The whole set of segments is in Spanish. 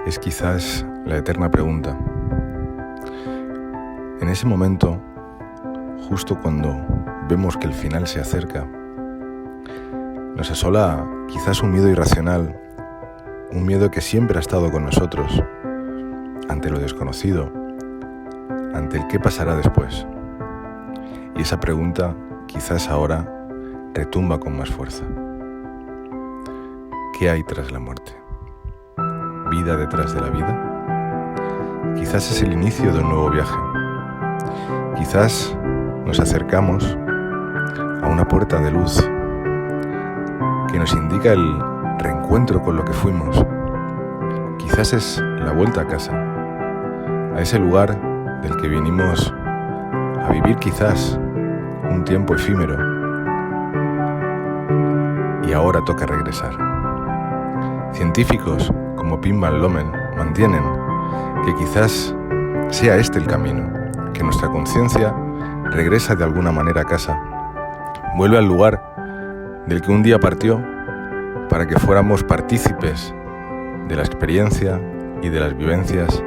Es quizás la eterna pregunta. En ese momento, justo cuando vemos que el final se acerca, nos asola quizás un miedo irracional, un miedo que siempre ha estado con nosotros, ante lo desconocido, ante el qué pasará después. Y esa pregunta quizás ahora retumba con más fuerza. ¿Qué hay tras la muerte? ¿Vida detrás de la vida? Quizás es el inicio de un nuevo viaje. Quizás nos acercamos a una puerta de luz que nos indica el reencuentro con lo que fuimos. Quizás es la vuelta a casa, a ese lugar del que vinimos a vivir quizás un tiempo efímero y ahora toca regresar. Científicos como Pim Van Lommel mantienen que quizás sea este el camino, que nuestra conciencia regresa de alguna manera a casa, vuelve al lugar del que un día partió para que fuéramos partícipes de la experiencia y de las vivencias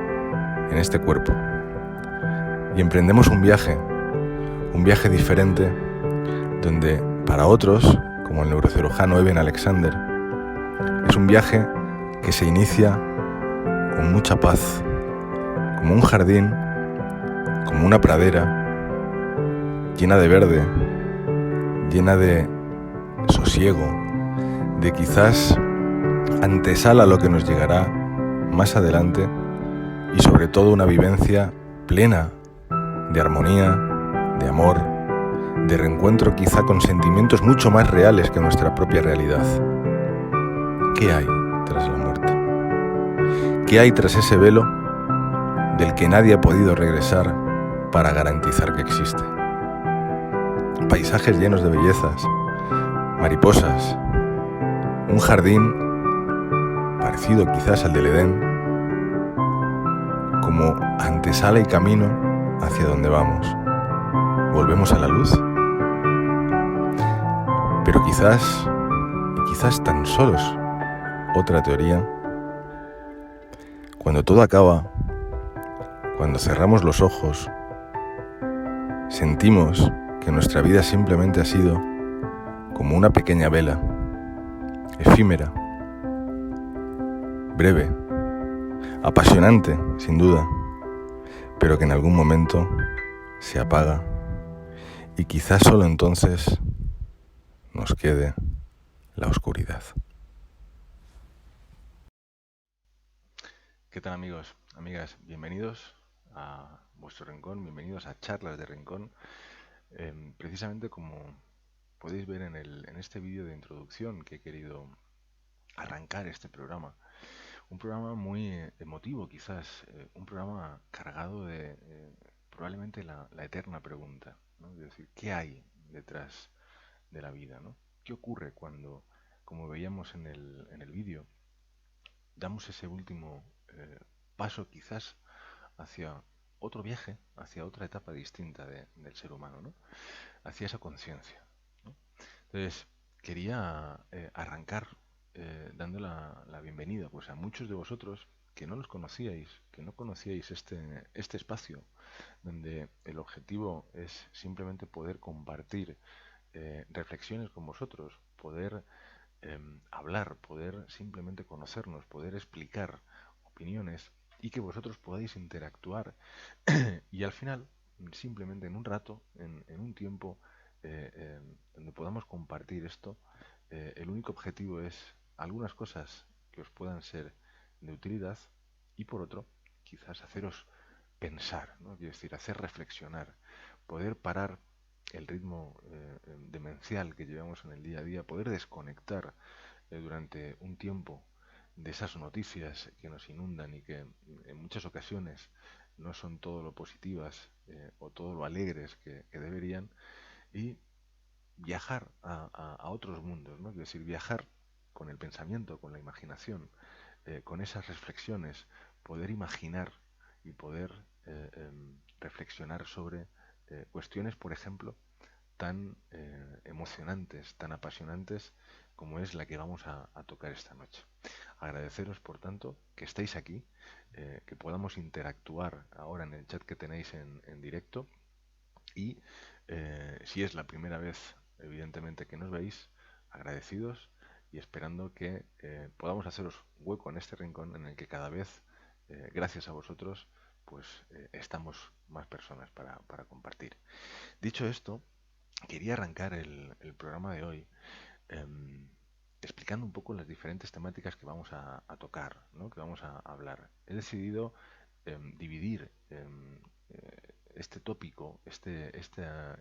en este cuerpo. Y emprendemos un viaje diferente, donde para otros, como el neurocirujano Eben Alexander, es un viaje que se inicia con mucha paz, como un jardín, como una pradera, llena de verde, llena de sosiego, de quizás antesala lo que nos llegará más adelante y sobre todo una vivencia plena de armonía, de amor, de reencuentro quizá con sentimientos mucho más reales que nuestra propia realidad. ¿Qué hay tras la muerte? ¿Qué hay tras ese velo del que nadie ha podido regresar para garantizar que existe? Paisajes llenos de bellezas, mariposas, un jardín parecido quizás al del Edén, como antesala y camino hacia donde vamos. ¿Volvemos a la luz? Pero quizás tan solo es otra teoría. Cuando todo acaba, cuando cerramos los ojos, sentimos que nuestra vida simplemente ha sido como una pequeña vela, efímera, breve, apasionante, sin duda, pero que en algún momento se apaga y quizás solo entonces nos quede la oscuridad. ¿Qué tal, amigos, amigas? Bienvenidos a vuestro rincón, bienvenidos a Charlas de Rincón. Precisamente como podéis ver en este vídeo de introducción que he querido arrancar este programa, un programa muy emotivo quizás, un programa cargado de probablemente la eterna pregunta, ¿no? Es decir, ¿qué hay detrás de la vida, ¿no? ¿Qué ocurre cuando, como veíamos en el vídeo, damos ese último paso quizás hacia otro viaje, hacia otra etapa distinta del ser humano, ¿no? Hacia esa conciencia, ¿no? Entonces, quería arrancar dando la bienvenida pues, a muchos de vosotros que no los conocíais, que no conocíais este espacio, donde el objetivo es simplemente poder compartir reflexiones con vosotros, poder hablar, poder simplemente conocernos, poder explicar opiniones y que vosotros podáis interactuar y al final, simplemente en un rato, en un tiempo donde podamos compartir esto, el único objetivo es algunas cosas que os puedan ser de utilidad y por otro, quizás haceros pensar, ¿no? Quiero decir, hacer reflexionar, poder parar el ritmo demencial que llevamos en el día a día, poder desconectar durante un tiempo de esas noticias que nos inundan y que en muchas ocasiones no son todo lo positivas o todo lo alegres que deberían, y viajar a otros mundos, ¿no? Quiero decir, viajar con el pensamiento, con la imaginación, con esas reflexiones, poder imaginar y poder reflexionar sobre cuestiones, por ejemplo, tan emocionantes, tan apasionantes como es la que vamos a tocar esta noche. Agradeceros, por tanto, que estéis aquí, que podamos interactuar ahora en el chat que tenéis en directo y si es la primera vez, evidentemente, que nos veis, agradecidos y esperando que podamos haceros hueco en este rincón en el que cada vez, gracias a vosotros, pues estamos más personas para compartir. Dicho esto, quería arrancar el programa de hoy em, explicando un poco las diferentes temáticas que vamos a tocar, ¿no? Que vamos a hablar. He decidido dividir este tópico, este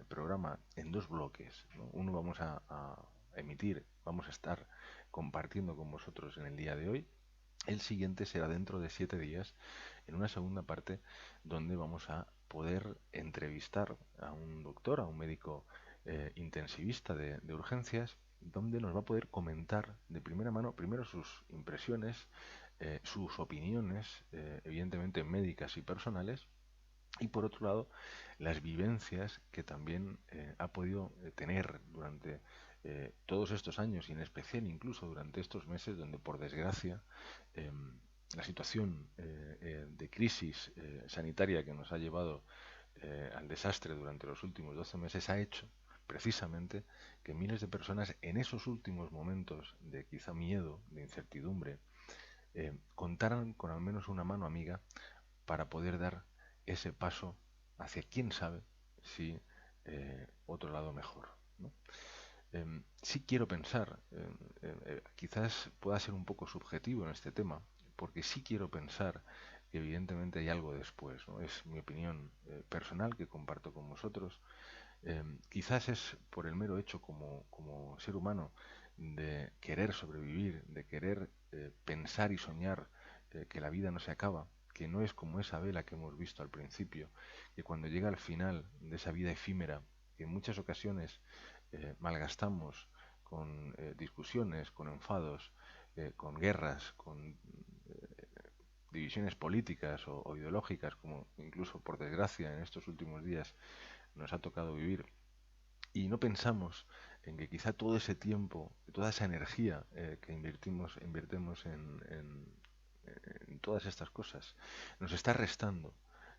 programa en dos bloques, ¿no? Uno vamos a emitir, vamos a estar compartiendo con vosotros en el día de hoy. El siguiente será dentro de 7 días, en una segunda parte, donde vamos a poder entrevistar a un doctor, a un médico intensivista de urgencias, donde nos va a poder comentar de primera mano, primero sus impresiones, sus opiniones, evidentemente médicas y personales, y por otro lado, las vivencias que también ha podido tener durante todos estos años y en especial incluso durante estos meses donde por desgracia la situación de crisis sanitaria que nos ha llevado al desastre durante los últimos 12 meses ha hecho precisamente que miles de personas en esos últimos momentos de quizá miedo, de incertidumbre, contaran con al menos una mano amiga para poder dar ese paso hacia quién sabe si otro lado mejor, ¿no? Sí quiero pensar, quizás pueda ser un poco subjetivo en este tema, porque sí quiero pensar que evidentemente hay algo después, ¿no? Es mi opinión personal que comparto con vosotros. Quizás es por el mero hecho como ser humano de querer sobrevivir, de querer pensar y soñar que la vida no se acaba, que no es como esa vela que hemos visto al principio, que cuando llega al final de esa vida efímera, que en muchas ocasiones malgastamos con discusiones, con enfados, con guerras, con divisiones políticas o ideológicas, como incluso por desgracia en estos últimos días nos ha tocado vivir, y no pensamos en que quizá todo ese tiempo, toda esa energía que invertimos en todas estas cosas, nos está restando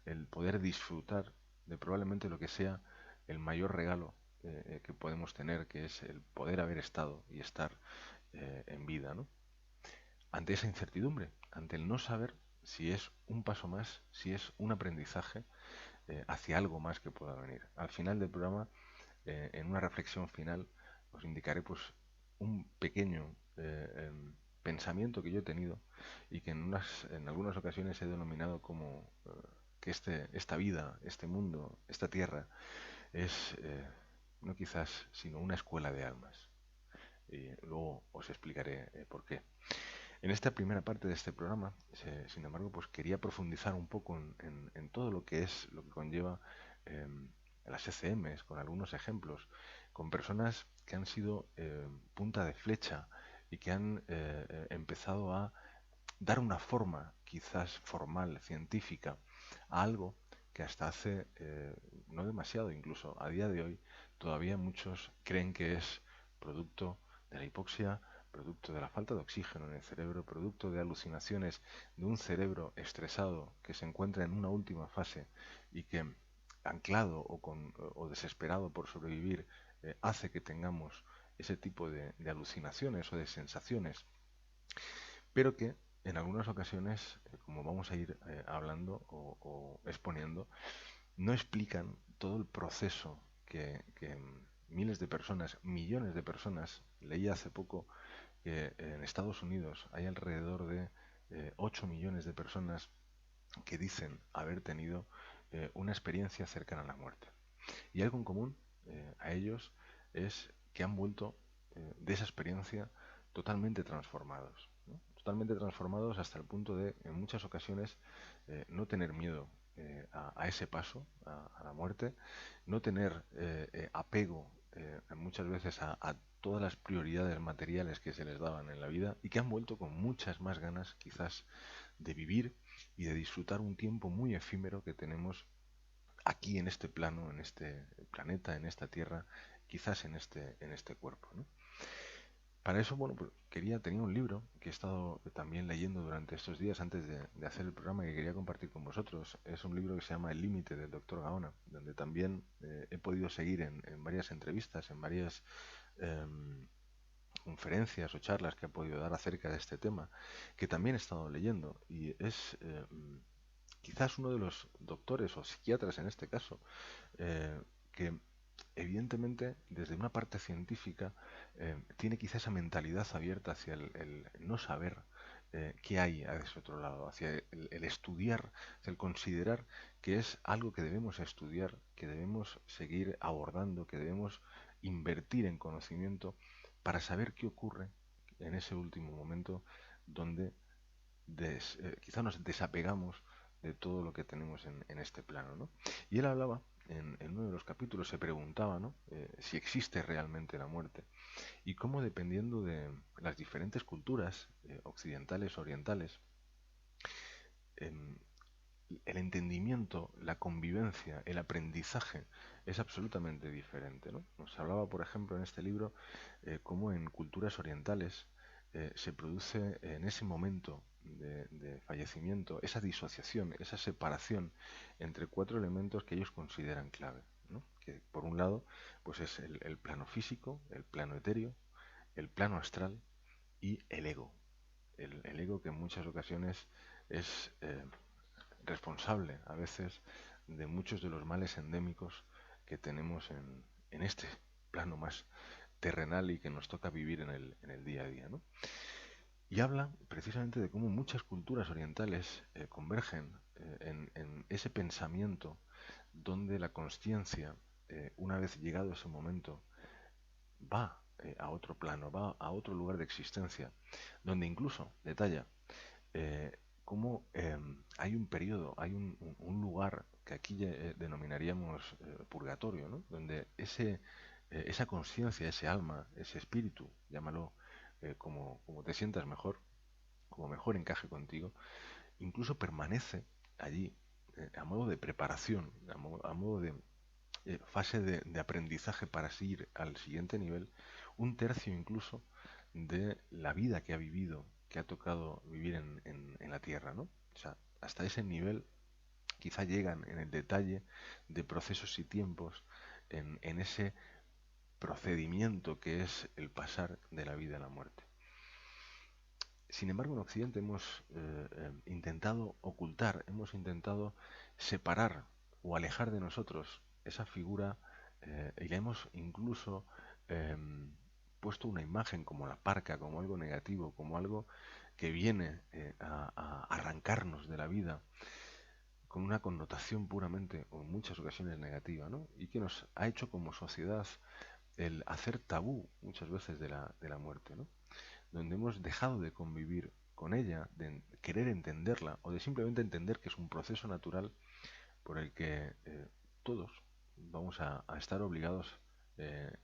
el poder disfrutar de probablemente lo que sea el mayor regalo que podemos tener, que es el poder haber estado y estar en vida, ¿no? Ante esa incertidumbre, ante el no saber si es un paso más, si es un aprendizaje hacia algo más que pueda venir. Al final del programa, en una reflexión final, os indicaré pues un pequeño pensamiento que yo he tenido y que en algunas ocasiones he denominado como que esta vida, este mundo, esta tierra es no quizás, sino una escuela de almas. Y luego os explicaré por qué. En esta primera parte de este programa, sin embargo, pues quería profundizar un poco en todo lo que es, lo que conlleva las ECMs, con algunos ejemplos, con personas que han sido punta de flecha y que han empezado a dar una forma, quizás formal, científica, a algo que hasta hace no demasiado, incluso a día de hoy, todavía muchos creen que es producto de la hipoxia, producto de la falta de oxígeno en el cerebro, producto de alucinaciones de un cerebro estresado que se encuentra en una última fase y que, anclado o desesperado por sobrevivir, hace que tengamos ese tipo de alucinaciones o de sensaciones, pero que en algunas ocasiones, como vamos a ir hablando o exponiendo, no explican todo el proceso que miles de personas, millones de personas, leí hace poco que en Estados Unidos hay alrededor de 8 millones de personas que dicen haber tenido una experiencia cercana a la muerte. Y algo en común a ellos es que han vuelto de esa experiencia totalmente transformados, ¿no? Totalmente transformados hasta el punto de, en muchas ocasiones, no tener miedo a ese paso, a la muerte, no tener apego muchas veces a todas las prioridades materiales que se les daban en la vida y que han vuelto con muchas más ganas quizás de vivir y de disfrutar un tiempo muy efímero que tenemos aquí en este plano, en este planeta, en esta Tierra, quizás en este cuerpo, ¿no? Para eso, bueno, pues tenía un libro que he estado también leyendo durante estos días antes de hacer el programa que quería compartir con vosotros. Es un libro que se llama El límite del doctor Gaona, donde también he podido seguir en varias entrevistas, en varias em, conferencias o charlas que ha podido dar acerca de este tema, que también he estado leyendo. Y es quizás uno de los doctores o psiquiatras en este caso, que evidentemente desde una parte científica tiene quizá esa mentalidad abierta hacia el no saber qué hay a ese otro lado, hacia el estudiar, hacia el considerar que es algo que debemos estudiar, que debemos seguir abordando, que debemos invertir en conocimiento para saber qué ocurre en ese último momento donde quizá nos desapegamos de todo lo que tenemos en este plano, ¿no? Y él hablaba, en uno de los capítulos se preguntaba, ¿no? Si existe realmente la muerte y cómo dependiendo de las diferentes culturas occidentales, orientales, em, el entendimiento, la convivencia, el aprendizaje es absolutamente diferente, ¿no? Nos hablaba, por ejemplo, en este libro, cómo en culturas orientales se produce en ese momento de fallecimiento esa disociación, esa separación entre cuatro elementos que ellos consideran clave, ¿no? Que por un lado, pues es el plano físico, el plano etéreo, el plano astral y el ego. El ego que en muchas ocasiones es responsable a veces de muchos de los males endémicos que tenemos en este plano más terrenal y que nos toca vivir en el día a día, ¿no? Y habla precisamente de cómo muchas culturas orientales convergen en ese pensamiento donde la consciencia, una vez llegado ese momento, va a otro plano, va a otro lugar de existencia, donde incluso, detalla, eh, cómo hay un periodo, hay un lugar que aquí denominaríamos purgatorio, ¿no? Donde esa conciencia, ese alma, ese espíritu, llámalo como te sientas mejor, como mejor encaje contigo, incluso permanece allí a modo de preparación, a modo de fase de aprendizaje para seguir al siguiente nivel, un tercio incluso de la vida que ha vivido, que ha tocado vivir en la Tierra, ¿no? O sea, hasta ese nivel quizá llegan en el detalle de procesos y tiempos en ese procedimiento que es el pasar de la vida a la muerte. Sin embargo, en Occidente hemos intentado ocultar, hemos intentado separar o alejar de nosotros esa figura y le hemos incluso eh, puesto una imagen como la parca, como algo negativo, como algo que viene a arrancarnos de la vida con una connotación puramente o en muchas ocasiones negativa, ¿no? Y que nos ha hecho como sociedad el hacer tabú muchas veces de la muerte, ¿no? Donde hemos dejado de convivir con ella, de querer entenderla o de simplemente entender que es un proceso natural por el que todos vamos a estar obligados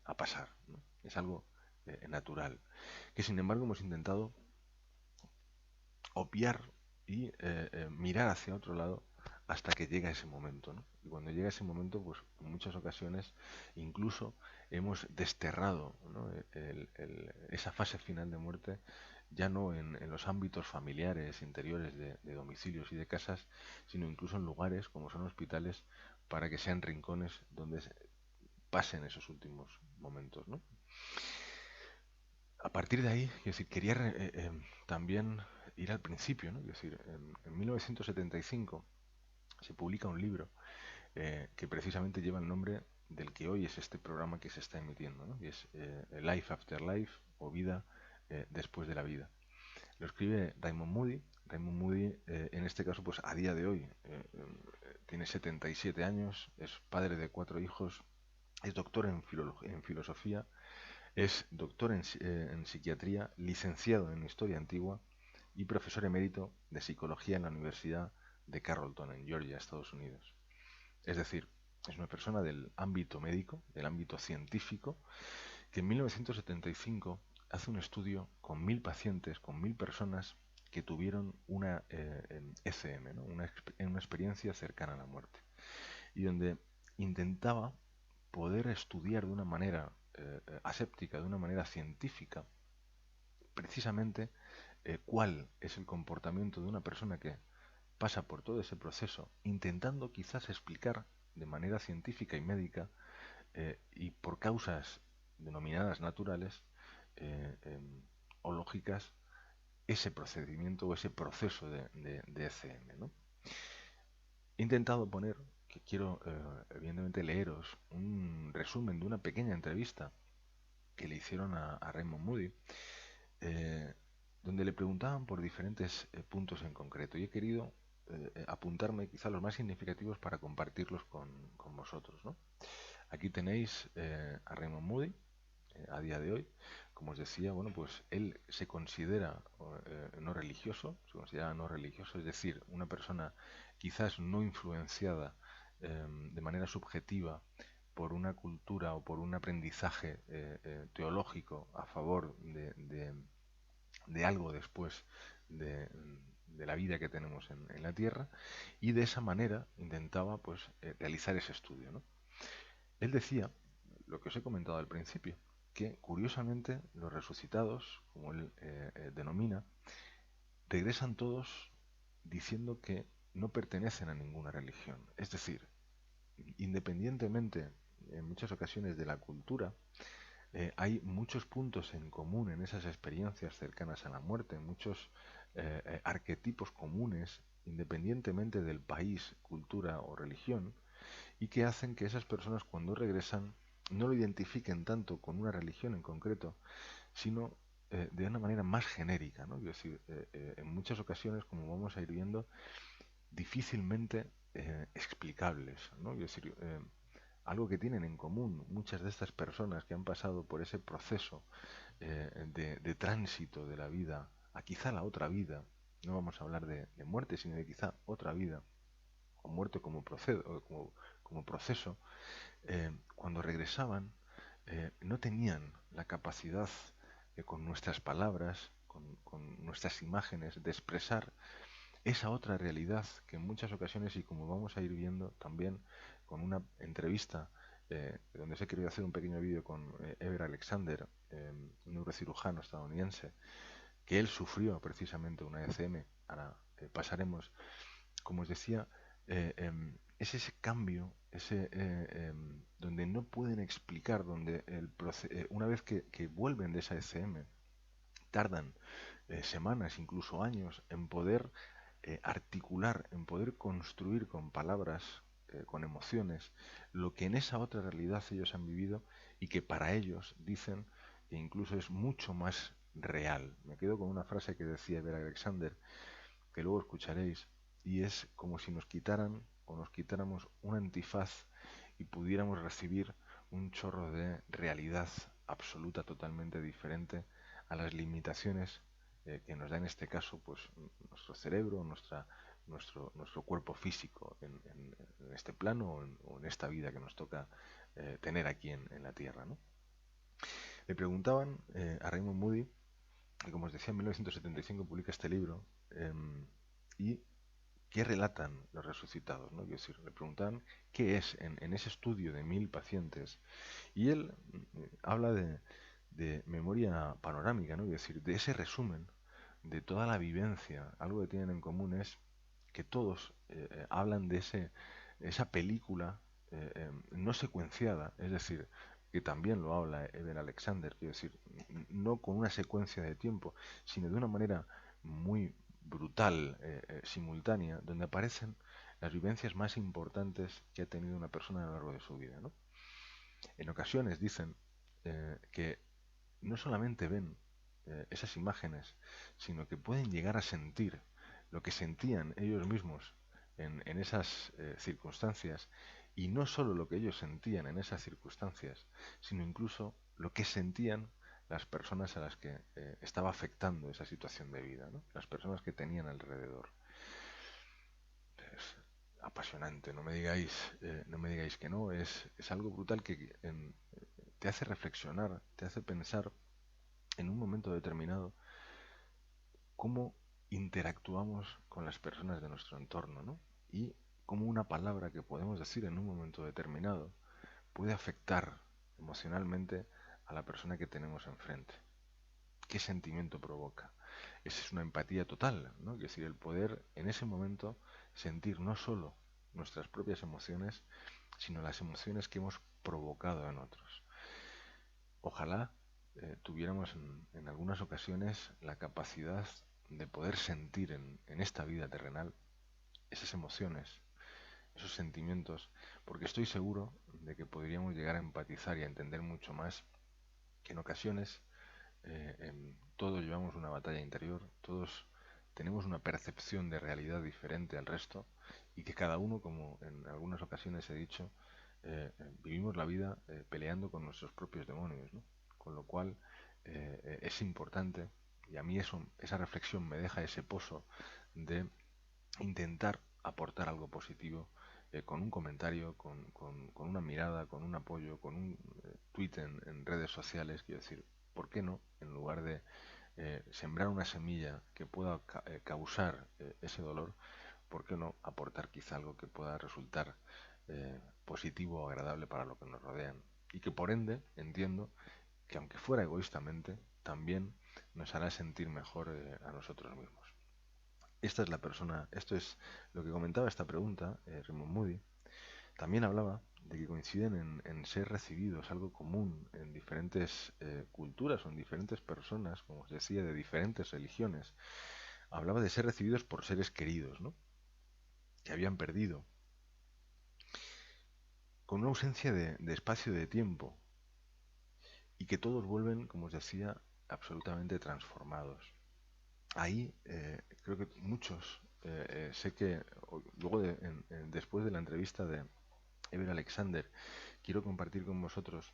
a pasar, ¿no? Es algo natural, que sin embargo hemos intentado obviar y mirar hacia otro lado hasta que llega ese momento, ¿no? Y cuando llega ese momento, pues en muchas ocasiones incluso hemos desterrado, ¿no? Esa fase final de muerte ya no en los ámbitos familiares, interiores de domicilios y de casas, sino incluso en lugares como son hospitales para que sean rincones donde pasen esos últimos momentos, ¿no? A partir de ahí, es decir, quería también ir al principio, ¿no? Es decir, en 1975 se publica un libro que precisamente lleva el nombre del que hoy es este programa que se está emitiendo, ¿no? Y es Life After Life o Vida después de la vida. Lo escribe Raymond Moody. Raymond Moody, en este caso, pues a día de hoy, tiene 77 años, es padre de 4 hijos, es doctor en filosofía, es doctor en psiquiatría, licenciado en historia antigua y profesor emérito de psicología en la Universidad de Carrollton, en Georgia, Estados Unidos. Es decir, es una persona del ámbito médico, del ámbito científico, que en 1975 hace un estudio con 1.000 pacientes, con 1.000 personas que tuvieron una ECM, ¿no? Una experiencia cercana a la muerte. y donde intentaba poder estudiar de una manera aséptica, de una manera científica, precisamente cuál es el comportamiento de una persona que pasa por todo ese proceso, intentando quizás explicar de manera científica y médica y por causas denominadas naturales o lógicas ese procedimiento o ese proceso de ECM, ¿no? He intentado poner, que quiero evidentemente leeros, un resumen de una pequeña entrevista que le hicieron a Raymond Moody, eh, donde le preguntaban por diferentes puntos en concreto. Y he querido apuntarme quizá los más significativos para compartirlos con vosotros, ¿no? Aquí tenéis a Raymond Moody, a día de hoy. Como os decía, bueno, pues él se considera no religioso, se considera no religioso, es decir, una persona quizás no influenciada de manera subjetiva por una cultura o por un aprendizaje teológico a favor de algo después de, de la vida que tenemos en la Tierra, y de esa manera intentaba pues realizar ese estudio, ¿no? Él decía, lo que os he comentado al principio, que curiosamente los resucitados, como él denomina, regresan todos diciendo que no pertenecen a ninguna religión. Es decir, independientemente en muchas ocasiones de la cultura, hay muchos puntos en común en esas experiencias cercanas a la muerte, muchos arquetipos comunes, independientemente del país, cultura o religión, y que hacen que esas personas cuando regresan no lo identifiquen tanto con una religión en concreto, sino de una manera más genérica, ¿no? Es decir, en muchas ocasiones, como vamos a ir viendo, difícilmente explicables, ¿no? Es decir, algo que tienen en común muchas de estas personas que han pasado por ese proceso de tránsito de la vida a quizá la otra vida, no vamos a hablar de muerte, sino de quizá otra vida, o muerte como proceso, cuando regresaban no tenían la capacidad con nuestras palabras, con nuestras imágenes, de expresar esa otra realidad que en muchas ocasiones, y como vamos a ir viendo también con una entrevista donde se ha querido hacer un pequeño vídeo con Ever Alexander, un neurocirujano estadounidense, que él sufrió precisamente una ECM, ahora pasaremos, como os decía, es ese cambio, donde no pueden explicar, donde una vez que vuelven de esa ECM, tardan semanas, incluso años, en poder articular, en poder construir con palabras, con emociones, lo que en esa otra realidad ellos han vivido y que para ellos dicen que incluso es mucho más real. Me quedo con una frase que decía Vera Alexander, que luego escucharéis, y es como si nos quitaran o nos quitáramos un antifaz y pudiéramos recibir un chorro de realidad absoluta totalmente diferente a las limitaciones que nos da en este caso pues nuestro cerebro, nuestro cuerpo físico en este plano o en esta vida que nos toca tener aquí en la Tierra, ¿no? Le preguntaban a Raymond Moody, que como os decía en 1975 publica este libro, y qué relatan los resucitados, ¿no? Quiero decir, le preguntaban qué es en ese estudio de 1000 pacientes, y él habla de memoria panorámica, ¿no? Es decir, de ese resumen de toda la vivencia. Algo que tienen en común es que todos hablan de esa película no secuenciada, es decir, que también lo habla Eben Alexander, quiero decir, no con una secuencia de tiempo, sino de una manera muy brutal, simultánea, donde aparecen las vivencias más importantes que ha tenido una persona a lo largo de su vida, ¿no? En ocasiones dicen que no solamente ven esas imágenes, sino que pueden llegar a sentir lo que sentían ellos mismos en esas circunstancias, y no solo lo que ellos sentían en esas circunstancias, sino incluso lo que sentían las personas a las que estaba afectando esa situación de vida, ¿no? Las personas que tenían alrededor. Es apasionante, no me digáis que no, es algo brutal que te hace reflexionar, te hace pensar en un momento determinado cómo interactuamos con las personas de nuestro entorno, ¿no? Y cómo una palabra que podemos decir en un momento determinado puede afectar emocionalmente a la persona que tenemos enfrente. ¿Qué sentimiento provoca? Esa es una empatía total, ¿no? Es decir, el poder en ese momento sentir no solo nuestras propias emociones, sino las emociones que hemos provocado en otros. Ojalá tuviéramos en algunas ocasiones la capacidad de poder sentir en esta vida terrenal esas emociones, esos sentimientos, porque estoy seguro de que podríamos llegar a empatizar y a entender mucho más que en ocasiones todos llevamos una batalla interior, todos tenemos una percepción de realidad diferente al resto y que cada uno, como en algunas ocasiones he dicho, vivimos la vida peleando con nuestros propios demonios, ¿no? Con lo cual es importante, y a mí esa reflexión me deja ese pozo de intentar aportar algo positivo con un comentario, con una mirada, con un apoyo, con un tweet en redes sociales, quiero decir, ¿por qué no? En lugar de sembrar una semilla que pueda causar ese dolor, ¿por qué no aportar quizá algo que pueda resultar positivo o agradable para lo que nos rodean? Y que por ende, entiendo, que aunque fuera egoístamente, también nos hará sentir mejor a nosotros mismos. Esta es la persona, esto es lo que comentaba esta pregunta, Raymond Moody. También hablaba de que coinciden en ser recibidos, algo común en diferentes culturas o en diferentes personas, como os decía, de diferentes religiones. Hablaba de ser recibidos por seres queridos, ¿no? Que habían perdido, con una ausencia de espacio y de tiempo, y que todos vuelven, como os decía, absolutamente transformados. Ahí creo que muchos, sé que luego después de la entrevista de Ever Alexander, quiero compartir con vosotros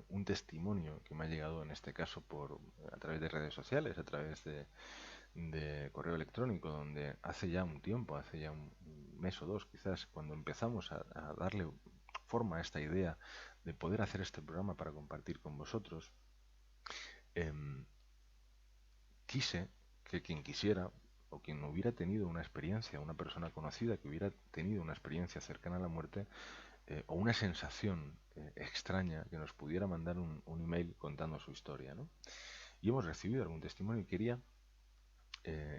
un testimonio que me ha llegado en este caso a través de redes sociales, a través de correo electrónico, donde hace ya un tiempo, hace ya un mes o dos quizás, cuando empezamos a darle forma a esta idea de poder hacer este programa para compartir con vosotros, em, quise que quien quisiera o quien hubiera tenido una experiencia, una persona conocida que hubiera tenido una experiencia cercana a la muerte, o una sensación extraña, que nos pudiera mandar un email contando su historia, ¿no? Y hemos recibido algún testimonio y quería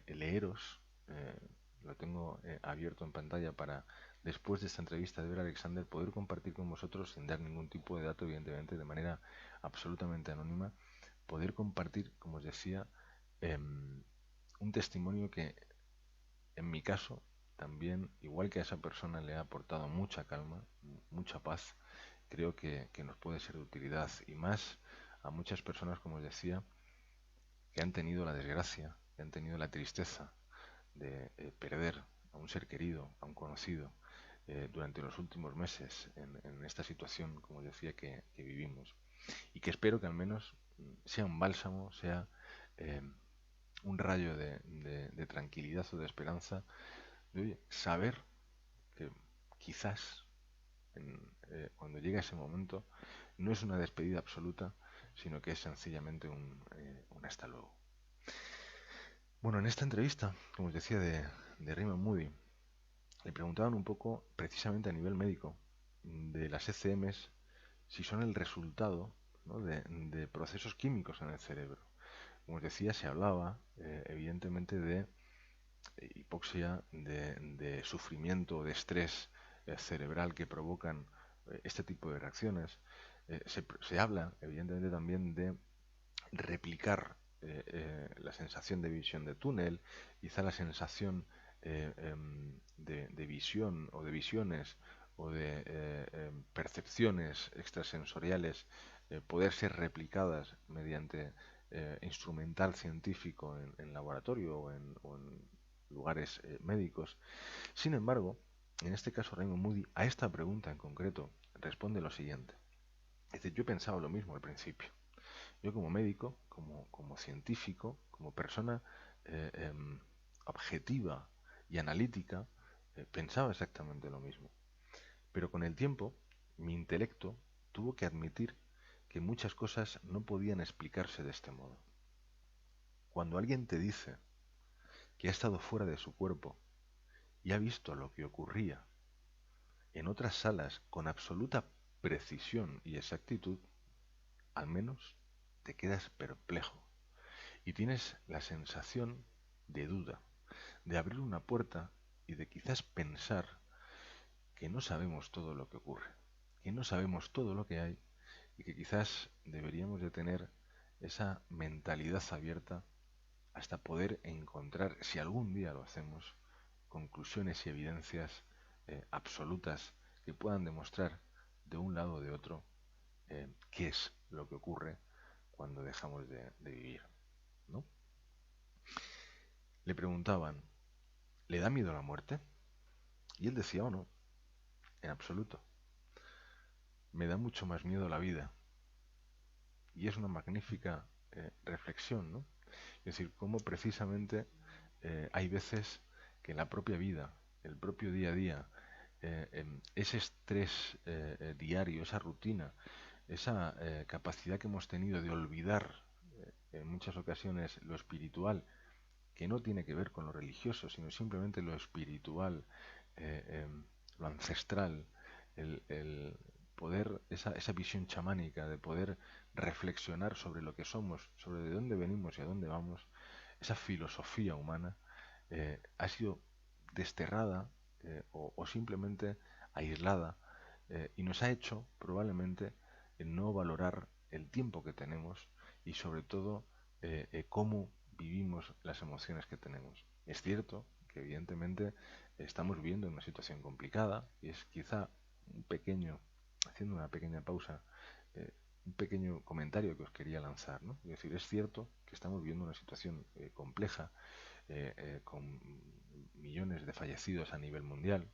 leeros, eh, lo tengo abierto en pantalla para después de esta entrevista de Ver Alexander poder compartir con vosotros sin dar ningún tipo de dato, evidentemente, de manera absolutamente anónima, poder compartir, como os decía, un testimonio que en mi caso también, igual que a esa persona le ha aportado mucha calma, mucha paz, creo que nos puede ser de utilidad y más a muchas personas, como os decía, que han tenido la desgracia, que han tenido la tristeza de perder a un ser querido, a un conocido, durante los últimos meses en esta situación, como os decía, que vivimos. Y que espero que al menos sea un bálsamo, sea eh, un rayo de tranquilidad o de esperanza, de oye, saber que quizás cuando llega ese momento no es una despedida absoluta, sino que es sencillamente un hasta luego. Bueno, en esta entrevista, como os decía, de Raymond Moody, le preguntaban un poco, precisamente a nivel médico, de las ECMs, si son el resultado, ¿no?, de procesos químicos en el cerebro. Como os decía, se hablaba, evidentemente, de hipoxia, de sufrimiento, de estrés cerebral que provocan este tipo de reacciones. Se habla, evidentemente, también de replicar la sensación de visión de túnel, quizá la sensación de visión o de visiones o de percepciones extrasensoriales poder ser replicadas mediante instrumental científico en laboratorio o en lugares médicos. Sin embargo, en este caso Raymond Moody a esta pregunta en concreto responde lo siguiente. Es decir, yo pensaba lo mismo al principio. Yo como médico, como científico, como persona objetiva y analítica, pensaba exactamente lo mismo. Pero con el tiempo, mi intelecto tuvo que admitir que muchas cosas no podían explicarse de este modo. Cuando alguien te dice que ha estado fuera de su cuerpo y ha visto lo que ocurría en otras salas con absoluta precisión y exactitud, al menos te quedas perplejo y tienes la sensación de duda, de abrir una puerta y de quizás pensar que no sabemos todo lo que ocurre, que no sabemos todo lo que hay y que quizás deberíamos de tener esa mentalidad abierta hasta poder encontrar, si algún día lo hacemos, conclusiones y evidencias absolutas que puedan demostrar de un lado o de otro qué es lo que ocurre cuando dejamos de vivir, ¿no? Le preguntaban, ¿le da miedo la muerte? Y él decía, oh no, en absoluto. Me da mucho más miedo la vida. Y es una magnífica reflexión, ¿no? Es decir, cómo precisamente hay veces que la propia vida, el propio día a día, ese estrés diario, esa rutina, esa capacidad que hemos tenido de olvidar en muchas ocasiones lo espiritual, que no tiene que ver con lo religioso, sino simplemente lo espiritual, lo ancestral, el poder, esa visión chamánica de poder reflexionar sobre lo que somos, sobre de dónde venimos y a dónde vamos, esa filosofía humana ha sido desterrada o simplemente aislada y nos ha hecho probablemente no valorar el tiempo que tenemos y sobre todo cómo vivimos las emociones que tenemos. Es cierto que evidentemente estamos viviendo una situación complicada y es quizá un pequeño, haciendo una pequeña pausa, un pequeño comentario que os quería lanzar, ¿no? Es decir, es cierto que estamos viviendo una situación compleja, con millones de fallecidos a nivel mundial,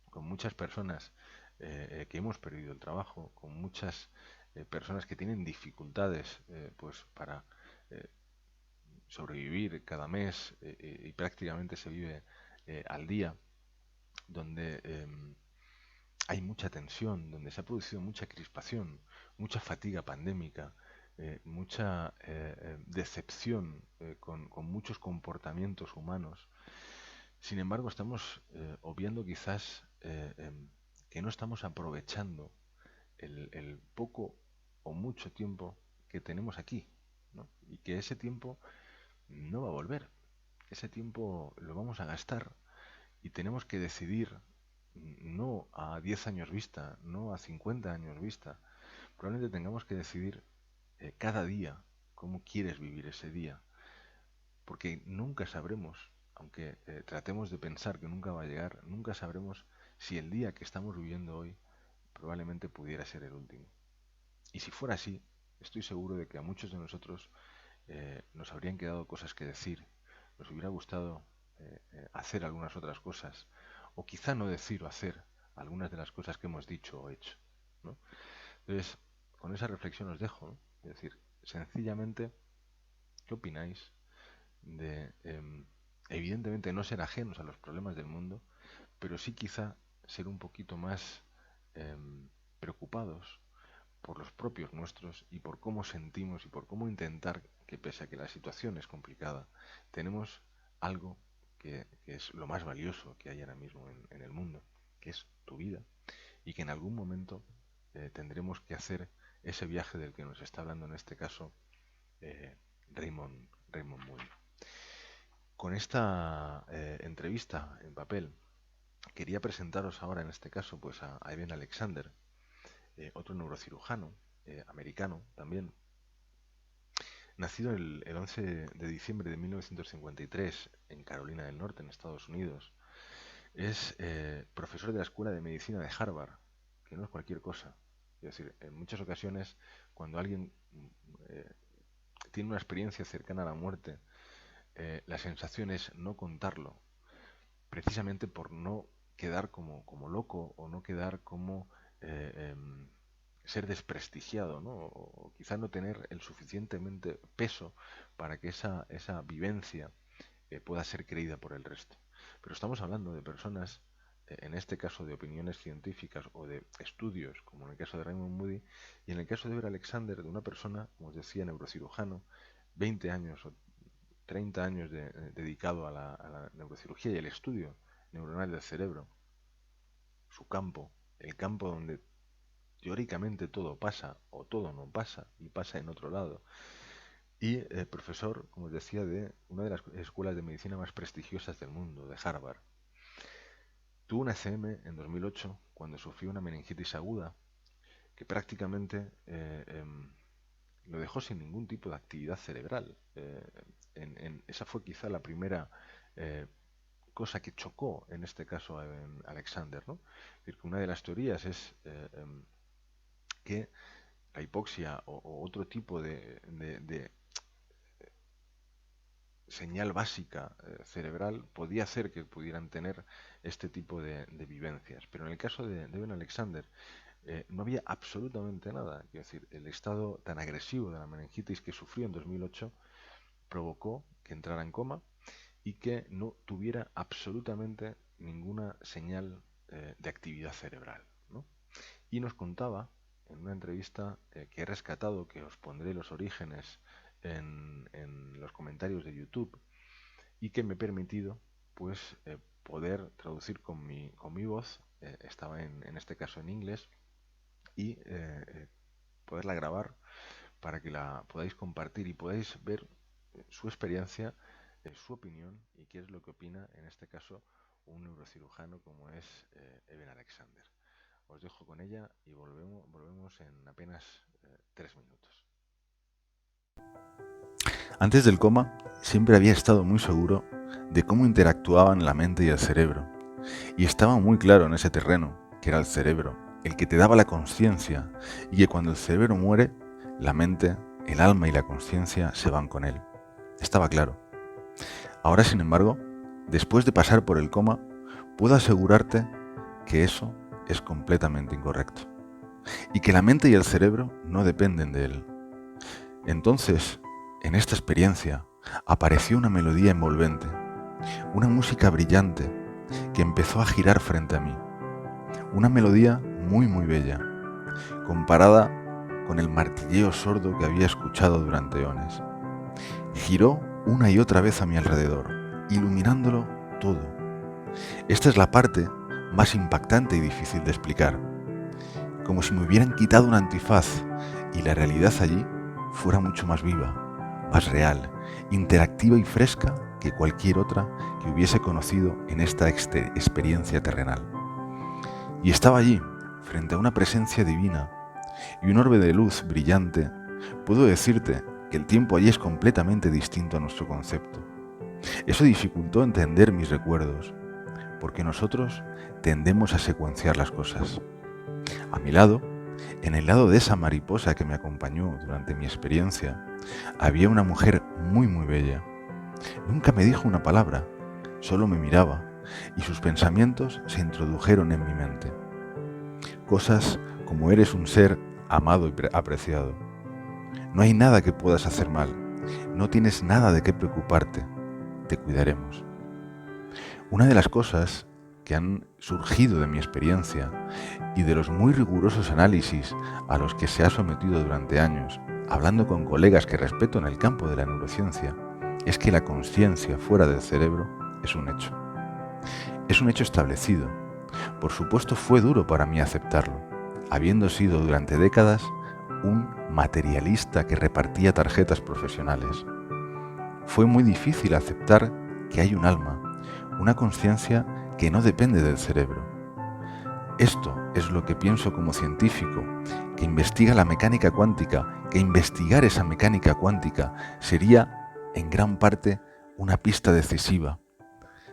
con muchas personas que hemos perdido el trabajo, con muchas personas que tienen dificultades pues para eh, sobrevivir cada mes y prácticamente se vive al día, donde hay mucha tensión, donde se ha producido mucha crispación, mucha fatiga pandémica, mucha decepción con muchos comportamientos humanos. Sin embargo, estamos obviando quizás que no estamos aprovechando el poco o mucho tiempo que tenemos aquí, ¿no? Y que ese tiempo no va a volver. Ese tiempo lo vamos a gastar y tenemos que decidir no a 10 años vista, no a 50 años vista. Probablemente tengamos que decidir cada día cómo quieres vivir ese día, porque nunca sabremos, aunque tratemos de pensar que nunca va a llegar, nunca sabremos si el día que estamos viviendo hoy probablemente pudiera ser el último. Y si fuera así, estoy seguro de que a muchos de nosotros nos habrían quedado cosas que decir, nos hubiera gustado hacer algunas otras cosas, o quizá no decir o hacer algunas de las cosas que hemos dicho o hecho, ¿no? Entonces, con esa reflexión os dejo, ¿no? Es decir, sencillamente, ¿qué opináis de, evidentemente, no ser ajenos a los problemas del mundo, pero sí quizá ser un poquito más preocupados por los propios nuestros y por cómo sentimos y por cómo intentar que pese a que la situación es complicada, tenemos algo que es lo más valioso que hay ahora mismo en el mundo, que es tu vida, y que en algún momento tendremos que hacer ese viaje del que nos está hablando en este caso eh, Raymond Moody. Con esta entrevista en papel, quería presentaros ahora en este caso pues a Eben Alexander, otro neurocirujano americano también, nacido el 11 de diciembre de 1953 en Carolina del Norte, en Estados Unidos. Es profesor de la Escuela de Medicina de Harvard, que no es cualquier cosa. Es decir, en muchas ocasiones, cuando alguien eh, tiene una experiencia cercana a la muerte, la sensación es no contarlo, precisamente por no quedar como loco o no quedar como ser desprestigiado, ¿no? O quizá no tener el suficientemente peso para que esa vivencia pueda ser creída por el resto. Pero estamos hablando de personas, en este caso de opiniones científicas o de estudios, como en el caso de Raymond Moody, y en el caso de Ver Alexander, de una persona, como os decía, neurocirujano, 20 años o 30 años dedicado a la neurocirugía y el estudio neuronal del cerebro, su campo, el campo donde teóricamente todo pasa o todo no pasa y pasa en otro lado. Y profesor, como os decía, de una de las escuelas de medicina más prestigiosas del mundo, de Harvard. Tuvo una ECM en 2008 cuando sufrió una meningitis aguda que prácticamente lo dejó sin ningún tipo de actividad cerebral. Esa fue quizá la primera eh, cosa que chocó en este caso en Alexander, ¿no? Es decir, que una de las teorías es que la hipoxia o otro tipo de señal básica cerebral podía hacer que pudieran tener este tipo de vivencias. Pero en el caso de Ben Alexander no había absolutamente nada. Es decir, el estado tan agresivo de la meningitis que sufrió en 2008 provocó que entrara en coma y que no tuviera absolutamente ninguna señal de actividad cerebral, ¿no? Y nos contaba en una entrevista que he rescatado, que os pondré los orígenes en los comentarios de YouTube, y que me he permitido pues poder traducir con mi voz, estaba en este caso en inglés, y poderla grabar para que la podáis compartir y podáis ver su experiencia, su opinión y qué es lo que opina en este caso un neurocirujano como es Eben Alexander. Os dejo con ella y volvemos en apenas 3 minutos. Antes del coma, siempre había estado muy seguro de cómo interactuaban la mente y el cerebro, y estaba muy claro en ese terreno, que era el cerebro, el que te daba la conciencia, y que cuando el cerebro muere, la mente, el alma y la conciencia se van con él. Estaba claro. Ahora, sin embargo, después de pasar por el coma, puedo asegurarte que eso es completamente incorrecto, y que la mente y el cerebro no dependen de él. Entonces, en esta experiencia, apareció una melodía envolvente, una música brillante que empezó a girar frente a mí. Una melodía muy bella, comparada con el martilleo sordo que había escuchado durante eones. Giró una y otra vez a mi alrededor, iluminándolo todo. Esta es la parte más impactante y difícil de explicar, como si me hubieran quitado un antifaz y la realidad allí fuera mucho más viva, más real, interactiva y fresca que cualquier otra que hubiese conocido en esta experiencia terrenal. Y estaba allí, frente a una presencia divina y un orbe de luz brillante. Puedo decirte que el tiempo allí es completamente distinto a nuestro concepto. Eso dificultó entender mis recuerdos, porque nosotros tendemos a secuenciar las cosas. A mi lado, en el lado de esa mariposa que me acompañó durante mi experiencia, había una mujer muy bella. Nunca me dijo una palabra, solo me miraba, y sus pensamientos se introdujeron en mi mente. Cosas como: eres un ser amado y apreciado. No hay nada que puedas hacer mal. No tienes nada de qué preocuparte. Te cuidaremos. Una de las cosas que han surgido de mi experiencia y de los muy rigurosos análisis a los que se ha sometido durante años, hablando con colegas que respeto en el campo de la neurociencia, es que la conciencia fuera del cerebro es un hecho. Es un hecho establecido. Por supuesto, fue duro para mí aceptarlo, habiendo sido durante décadas un materialista que repartía tarjetas profesionales. Fue muy difícil aceptar que hay un alma, una conciencia que no depende del cerebro. Esto es lo que pienso como científico, que investiga la mecánica cuántica, que investigar esa mecánica cuántica sería, en gran parte, una pista decisiva.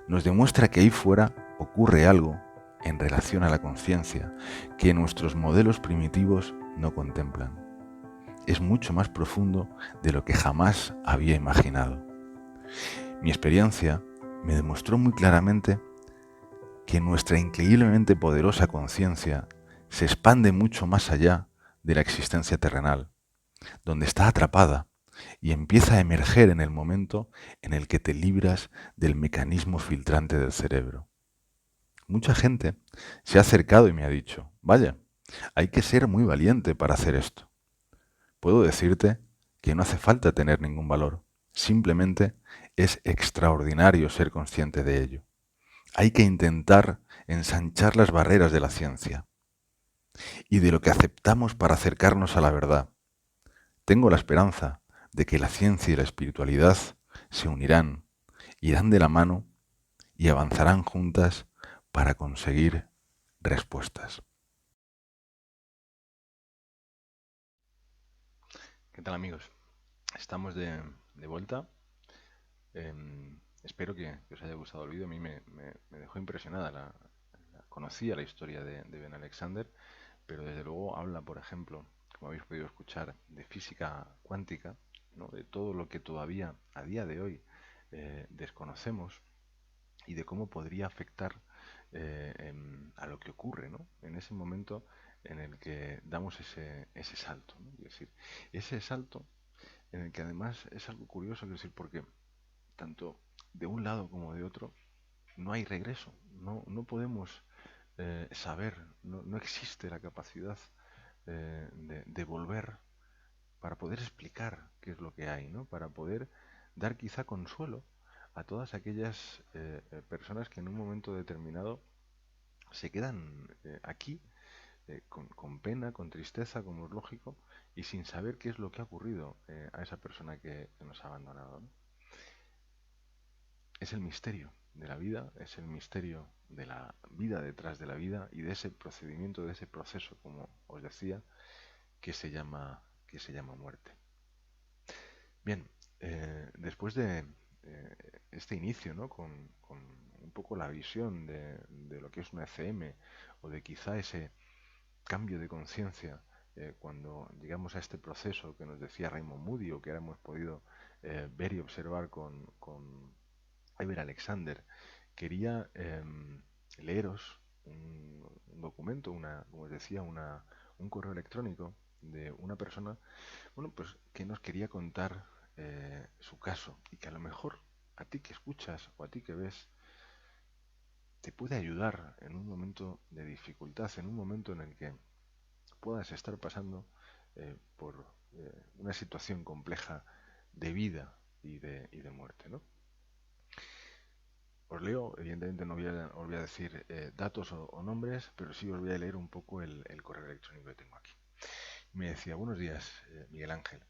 Nos demuestra que ahí fuera ocurre algo en relación a la conciencia que nuestros modelos primitivos no contemplan. Es mucho más profundo de lo que jamás había imaginado. Mi experiencia me demostró muy claramente que nuestra increíblemente poderosa conciencia se expande mucho más allá de la existencia terrenal, donde está atrapada y empieza a emerger en el momento en el que te libras del mecanismo filtrante del cerebro. Mucha gente se ha acercado y me ha dicho: vaya, hay que ser muy valiente para hacer esto. Puedo decirte que no hace falta tener ningún valor, simplemente es extraordinario ser consciente de ello. hay que intentar ensanchar las barreras de la ciencia y de lo que aceptamos para acercarnos a la verdad. Tengo la esperanza de que la ciencia y la espiritualidad se unirán, irán de la mano y avanzarán juntas para conseguir respuestas. ¿Qué tal, amigos? Estamos de vuelta. Espero que os haya gustado el vídeo. A mí me dejó impresionada. Conocía la historia de Ben Alexander, pero desde luego habla, por ejemplo, como habéis podido escuchar, de física cuántica, ¿no? De todo lo que todavía a día de hoy desconocemos y de cómo podría afectar a lo que ocurre, ¿no? En ese momento en el que damos ese salto, ¿no? Es decir, ese salto en el que además es algo curioso, es decir, porque tanto de un lado como de otro no hay regreso, no podemos saber, no existe la capacidad de volver para poder explicar qué es lo que hay, ¿no? Para poder dar quizá consuelo a todas aquellas personas que en un momento determinado se quedan aquí con pena, con tristeza, como es lógico, y sin saber qué es lo que ha ocurrido a esa persona que nos ha abandonado, ¿no? Es el misterio de la vida, es el misterio de la vida detrás de la vida y de ese procedimiento, de ese proceso, como os decía, que se llama muerte. Bien, después de este inicio, ¿no? Con un poco la visión de lo que es una ECM o de quizá ese cambio de conciencia cuando llegamos a este proceso que nos decía Raymond Moody o que ahora hemos podido ver y observar con Iber Alexander, quería leeros un documento, como os decía, un correo electrónico de una persona, bueno, pues que nos quería contar su caso y que a lo mejor a ti que escuchas o a ti que ves te puede ayudar en un momento de dificultad, en un momento en el que puedas estar pasando por una situación compleja de vida y de muerte, ¿no? Os leo, evidentemente os voy a decir datos o nombres, pero sí os voy a leer un poco el correo electrónico que tengo aquí. Me decía, buenos días, Miguel Ángel.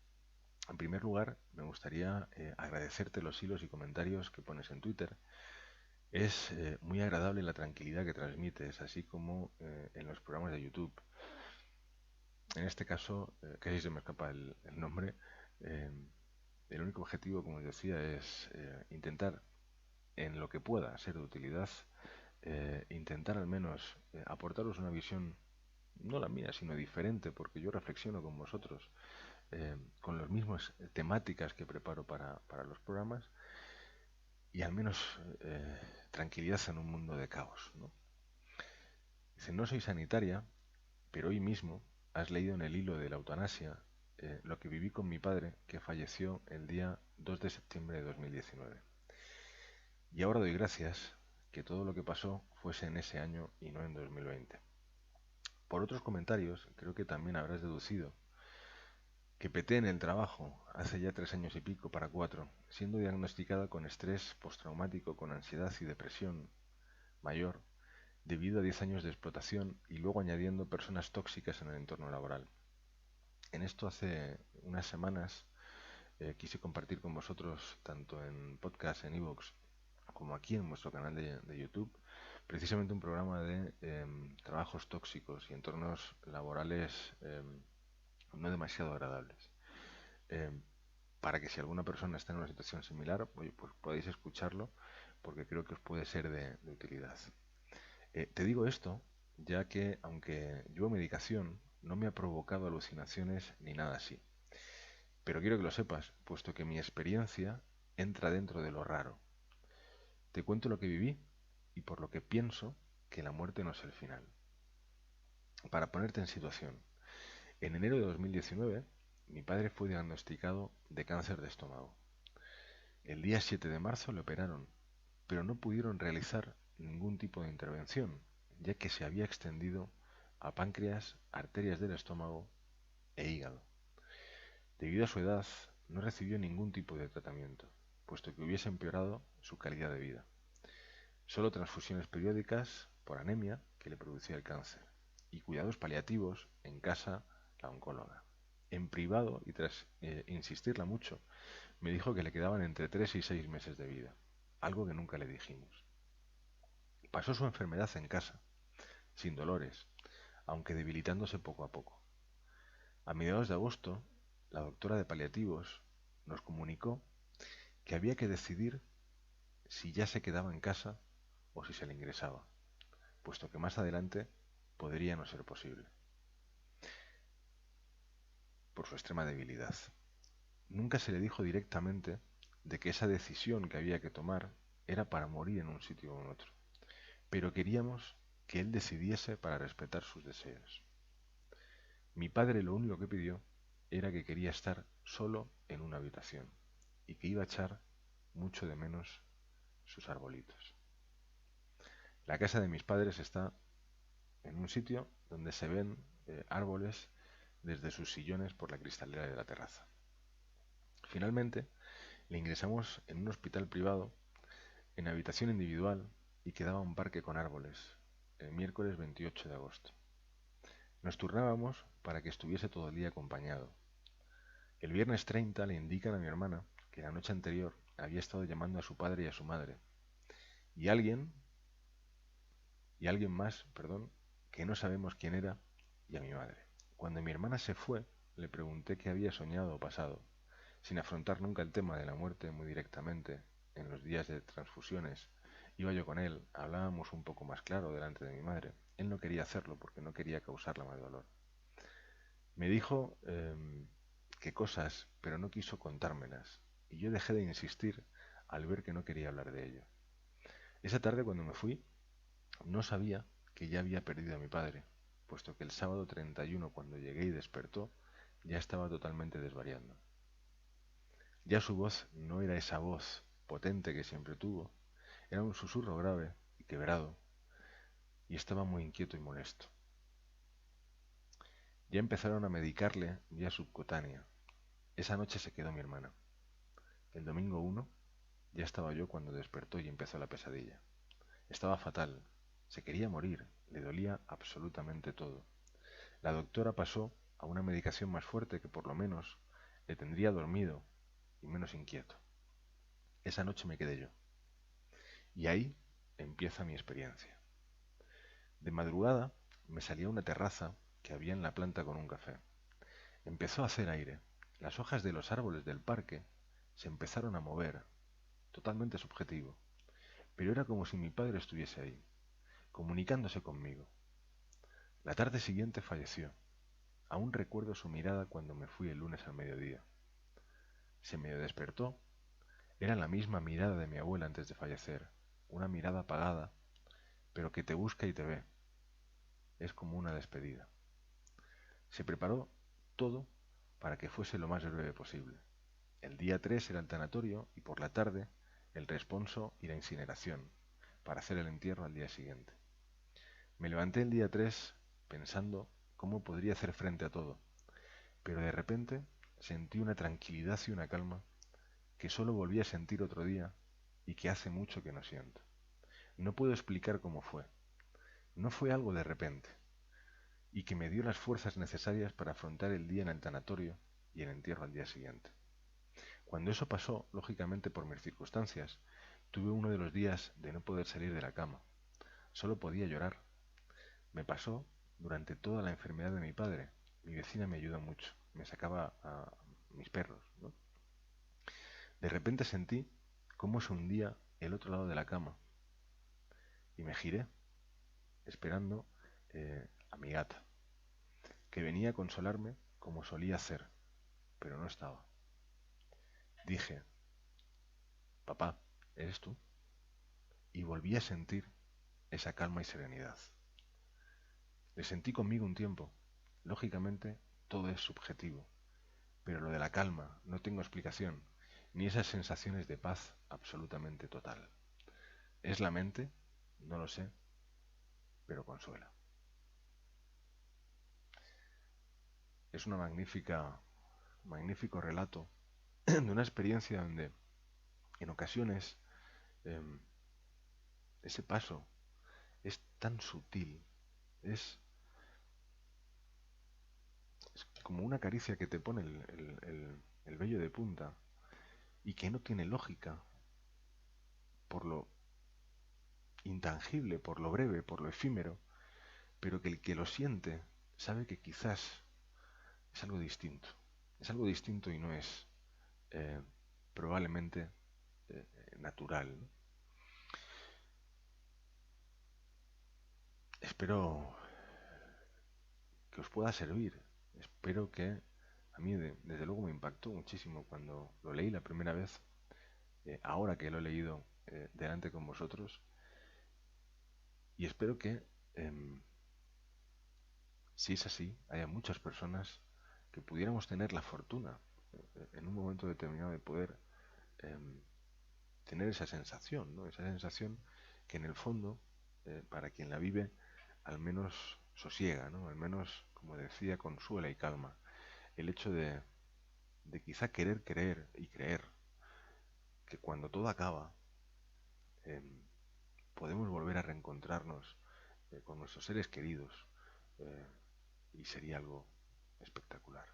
En primer lugar, me gustaría agradecerte los hilos y comentarios que pones en Twitter. Es muy agradable la tranquilidad que transmites, así como en los programas de YouTube. En este caso, casi se me escapa el nombre, eh, el único objetivo, como os decía, es intentar, en lo que pueda ser de utilidad, intentar al menos aportaros una visión, no la mía, sino diferente, porque yo reflexiono con vosotros, con las mismas temáticas que preparo para los programas, y al menos tranquilidad en un mundo de caos, ¿no? Dice, no soy sanitaria, pero hoy mismo has leído en el hilo de la eutanasia lo que viví con mi padre, que falleció el día 2 de septiembre de 2019. Y ahora doy gracias que todo lo que pasó fuese en ese año y no en 2020. Por otros comentarios, creo que también habrás deducido que peté en el trabajo hace ya 3 años y pico para 4, siendo diagnosticada con estrés postraumático, con ansiedad y depresión mayor, debido a 10 años de explotación y luego añadiendo personas tóxicas en el entorno laboral. En esto hace unas semanas quise compartir con vosotros, tanto en podcast, en iVoox, como aquí en vuestro canal de YouTube, precisamente un programa de trabajos tóxicos y entornos laborales no demasiado agradables. Eh, para que si alguna persona está en una situación similar, oye, pues podéis escucharlo porque creo que os puede ser de utilidad. Te digo esto ya que, aunque llevo medicación, no me ha provocado alucinaciones ni nada así. Pero quiero que lo sepas, puesto que mi experiencia entra dentro de lo raro. Te cuento lo que viví y por lo que pienso que la muerte no es el final. Para ponerte en situación, en enero de 2019, mi padre fue diagnosticado de cáncer de estómago. El día 7 de marzo le operaron, pero no pudieron realizar ningún tipo de intervención, ya que se había extendido a páncreas, arterias del estómago e hígado. Debido a su edad, no recibió ningún tipo de tratamiento, puesto que hubiese empeorado su calidad de vida. Solo transfusiones periódicas por anemia que le producía el cáncer y cuidados paliativos en casa la oncóloga. En privado, y tras insistirla mucho, me dijo que le quedaban entre 3 y 6 meses de vida, algo que nunca le dijimos. Pasó su enfermedad en casa, sin dolores, aunque debilitándose poco a poco. A mediados de agosto, la doctora de paliativos nos comunicó que había que decidir si ya se quedaba en casa o si se le ingresaba, puesto que más adelante podría no ser posible, por su extrema debilidad. Nunca se le dijo directamente de que esa decisión que había que tomar era para morir en un sitio o en otro, pero queríamos que él decidiese para respetar sus deseos. Mi padre lo único que pidió era que quería estar solo en una habitación y que iba a echar mucho de menos sus arbolitos. La casa de mis padres está en un sitio donde se ven árboles desde sus sillones por la cristalera de la terraza. Finalmente, le ingresamos en un hospital privado, en habitación individual, y quedaba un parque con árboles, el miércoles 28 de agosto. Nos turnábamos para que estuviese todo el día acompañado. El viernes 30 le indican a mi hermana que la noche anterior había estado llamando a su padre y a su madre, y alguien más, perdón, que no sabemos quién era, y a mi madre. Cuando mi hermana se fue, le pregunté qué había soñado o pasado, sin afrontar nunca el tema de la muerte muy directamente. En los días de transfusiones iba yo con él, hablábamos un poco más claro delante de mi madre. Él no quería hacerlo porque no quería causarle más dolor. Me dijo que cosas, pero no quiso contármelas, y yo dejé de insistir al ver que no quería hablar de ello. Esa tarde cuando me fui, no sabía que ya había perdido a mi padre, puesto que el sábado 31 cuando llegué y despertó, ya estaba totalmente desvariando. Ya su voz no era esa voz potente que siempre tuvo, era un susurro grave y quebrado, y estaba muy inquieto y molesto. Ya empezaron a medicarle vía subcutánea. Esa noche se quedó mi hermana. El domingo 1 ya estaba yo cuando despertó y empezó la pesadilla. Estaba fatal, se quería morir, le dolía absolutamente todo. La doctora pasó a una medicación más fuerte que por lo menos le tendría dormido y menos inquieto. Esa noche me quedé yo. Y ahí empieza mi experiencia. De madrugada me salí a una terraza que había en la planta con un café. Empezó a hacer aire. Las hojas de los árboles del parque se empezaron a mover, totalmente subjetivo. Pero era como si mi padre estuviese ahí, comunicándose conmigo. La tarde siguiente falleció. Aún recuerdo su mirada cuando me fui el lunes al mediodía. Se medio despertó. Era la misma mirada de mi abuela antes de fallecer, una mirada apagada, pero que te busca y te ve. Es como una despedida. Se preparó todo para que fuese lo más breve posible. El día 3 era el tanatorio y por la tarde el responso y la incineración, para hacer el entierro al día siguiente. Me levanté el día 3 pensando cómo podría hacer frente a todo, pero de repente sentí una tranquilidad y una calma que solo volví a sentir otro día y que hace mucho que no siento. No puedo explicar cómo fue. No fue algo de repente y que me dio las fuerzas necesarias para afrontar el día en el tanatorio y el entierro al día siguiente. Cuando eso pasó, lógicamente por mis circunstancias, tuve uno de los días de no poder salir de la cama. Solo podía llorar. Me pasó durante toda la enfermedad de mi padre. Mi vecina me ayudó mucho. Me sacaba a mis perros, ¿no? De repente sentí cómo se hundía el otro lado de la cama y me giré esperando a mi gata, que venía a consolarme como solía hacer, pero no estaba. Dije, papá, ¿eres tú? Y volví a sentir esa calma y serenidad. Le sentí conmigo un tiempo. Lógicamente, todo es subjetivo, pero lo de la calma no tengo explicación, ni esas sensaciones de paz absolutamente total. ¿Es la mente? No lo sé, pero consuela. Es una magnífico relato de una experiencia donde en ocasiones eh, ese paso es tan sutil, es, es como una caricia que te pone el vello de punta y que no tiene lógica por lo intangible, por lo breve, por lo efímero, pero que el que lo siente sabe que quizás es algo distinto. Es algo distinto y no es eh, probablemente natural, ¿no? Espero que os pueda servir. Espero que a mí desde luego me impactó muchísimo cuando lo leí la primera vez, ahora que lo he leído delante con vosotros, y espero que si es así, haya muchas personas que pudiéramos tener la fortuna en un momento determinado de poder em, tener esa sensación, ¿no? Esa sensación que en el fondo, para quien la vive, al menos sosiega, ¿no? Al menos, como decía, consuela y calma. El hecho de quizá querer creer y creer que cuando todo acaba, em, podemos volver a reencontrarnos con nuestros seres queridos eh, y sería algo espectacular.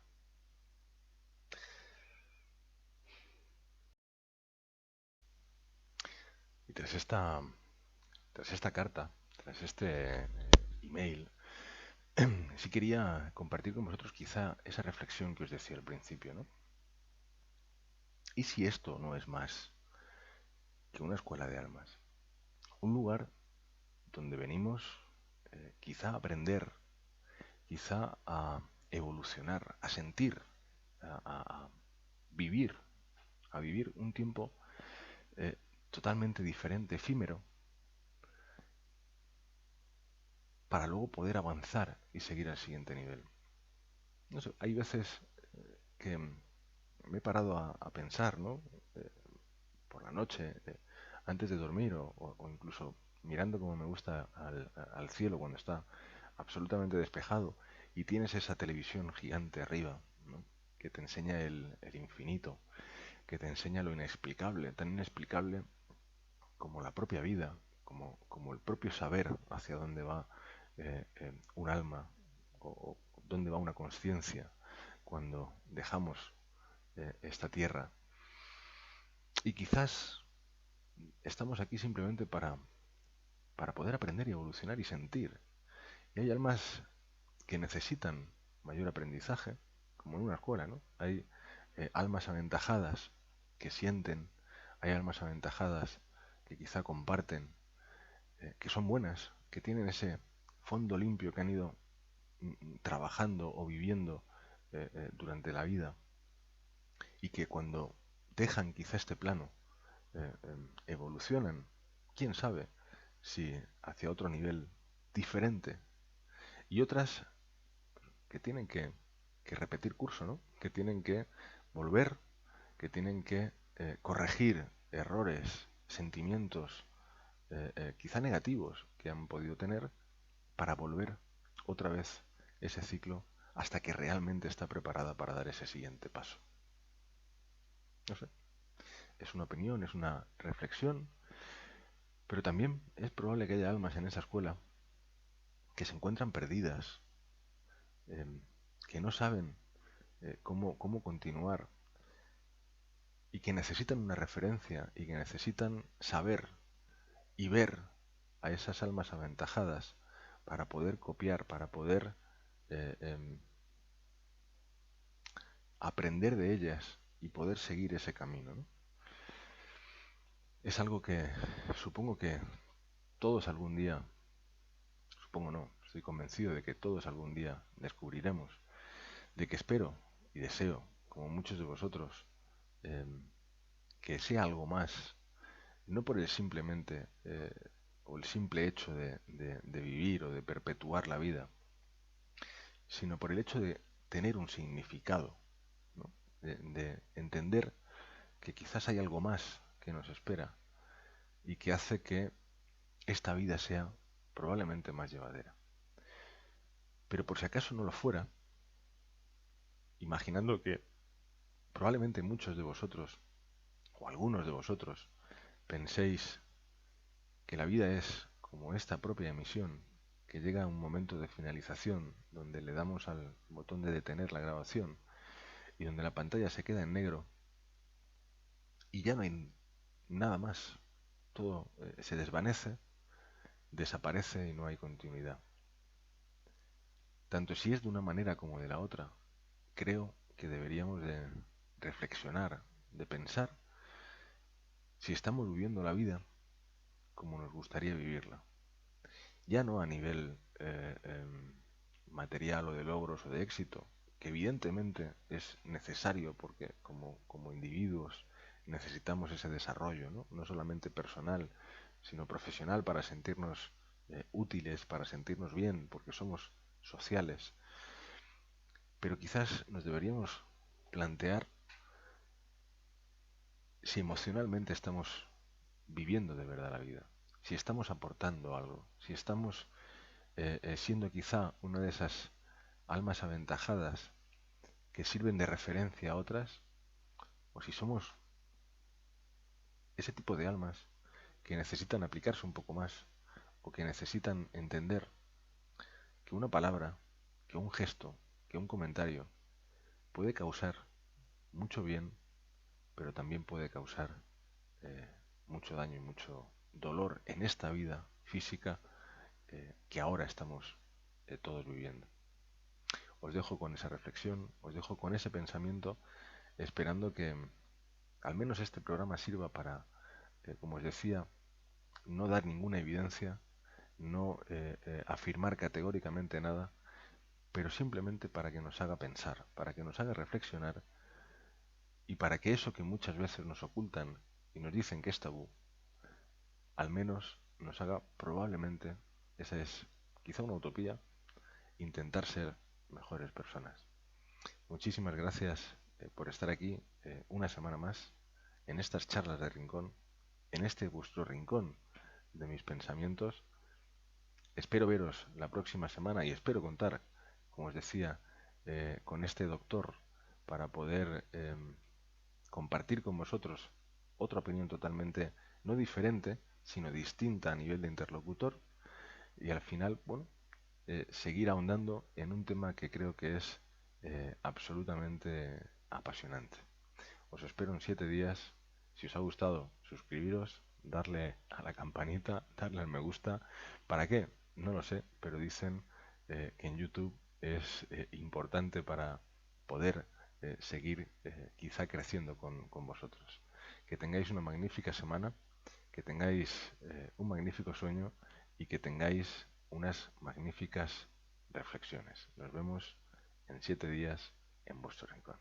Y tras esta carta, tras este email, sí quería compartir con vosotros quizá esa reflexión que os decía al principio, ¿no? ¿Y si esto no es más que una escuela de almas? Un lugar donde venimos quizá a aprender, quizá a evolucionar, a sentir, a vivir, a vivir un tiempo eh, totalmente diferente, efímero, para luego poder avanzar y seguir al siguiente nivel. No sé, hay veces que me he parado a pensar, ¿no? Eh, por la noche, antes de dormir, o incluso mirando como me gusta al cielo cuando está absolutamente despejado y tienes esa televisión gigante arriba, ¿no? Que te enseña el infinito, que te enseña lo inexplicable, tan inexplicable como la propia vida, como el propio saber hacia dónde va un alma o dónde va una conciencia cuando dejamos esta tierra. Y quizás estamos aquí simplemente para poder aprender y evolucionar y sentir. Y hay almas que necesitan mayor aprendizaje, como en una escuela, ¿no? Hay almas aventajadas que sienten, hay almas aventajadas que quizá comparten, que son buenas, que tienen ese fondo limpio que han ido trabajando o viviendo durante la vida y que cuando dejan quizá este plano evolucionan, quién sabe si hacia otro nivel diferente, y otras que tienen que repetir curso, ¿no? Que tienen que volver, que tienen que corregir errores, sentimientos quizá negativos que han podido tener para volver otra vez ese ciclo hasta que realmente está preparada para dar ese siguiente paso. No sé, es una opinión, es una reflexión, pero también es probable que haya almas en esa escuela que se encuentran perdidas, eh, que no saben cómo continuar y que necesitan una referencia y que necesitan saber y ver a esas almas aventajadas para poder copiar, para poder eh, em, aprender de ellas y poder seguir ese camino, ¿no? Es algo que supongo que todos algún día, supongo no, estoy convencido de que todos algún día descubriremos, de que espero y deseo, como muchos de vosotros, em, que sea algo más, no por el simplemente o el simple hecho de vivir o de perpetuar la vida, sino por el hecho de tener un significado, ¿no? De entender que quizás hay algo más que nos espera y que hace que esta vida sea probablemente más llevadera. Pero por si acaso no lo fuera, imaginando que probablemente muchos de vosotros, o algunos de vosotros, penséis que la vida es como esta propia emisión, que llega a un momento de finalización donde le damos al botón de detener la grabación y donde la pantalla se queda en negro y ya no hay nada más, todo se desvanece, desaparece y no hay continuidad. Tanto si es de una manera como de la otra, creo que deberíamos de reflexionar, de pensar si estamos viviendo la vida como nos gustaría vivirla. Ya no a nivel material o de logros o de éxito, que evidentemente es necesario porque como individuos necesitamos ese desarrollo, ¿no? No solamente personal, sino profesional para sentirnos útiles, para sentirnos bien, porque somos sociales. Pero quizás nos deberíamos plantear si emocionalmente estamos viviendo de verdad la vida, si estamos aportando algo, si estamos siendo quizá una de esas almas aventajadas que sirven de referencia a otras, o si somos ese tipo de almas que necesitan aplicarse un poco más, o que necesitan entender que una palabra, que un gesto, que un comentario puede causar mucho bien, pero también puede causar eh, mucho daño y mucho dolor en esta vida física que ahora estamos todos viviendo. Os dejo con esa reflexión, os dejo con ese pensamiento, esperando que al menos este programa sirva para, como os decía, no dar ninguna evidencia, no afirmar categóricamente nada, pero simplemente para que nos haga pensar, para que nos haga reflexionar y para que eso que muchas veces nos ocultan y nos dicen que es tabú, al menos nos haga probablemente, esa es quizá una utopía, intentar ser mejores personas. Muchísimas gracias por estar aquí una semana más en estas charlas de rincón, en este vuestro rincón de mis pensamientos. Espero veros la próxima semana y espero contar, como os decía, con este doctor para poder compartir con vosotros otra opinión totalmente no diferente, sino distinta a nivel de interlocutor y al final, bueno, seguir ahondando en un tema que creo que es absolutamente apasionante. Os espero en 7 días. Si os ha gustado, suscribiros, darle a la campanita, darle al me gusta. ¿Para qué? No lo sé, pero dicen que en YouTube es importante para poder seguir quizá creciendo con vosotros. Que tengáis una magnífica semana, que tengáis un magnífico sueño y que tengáis unas magníficas reflexiones. Nos vemos en 7 días en vuestro rincón.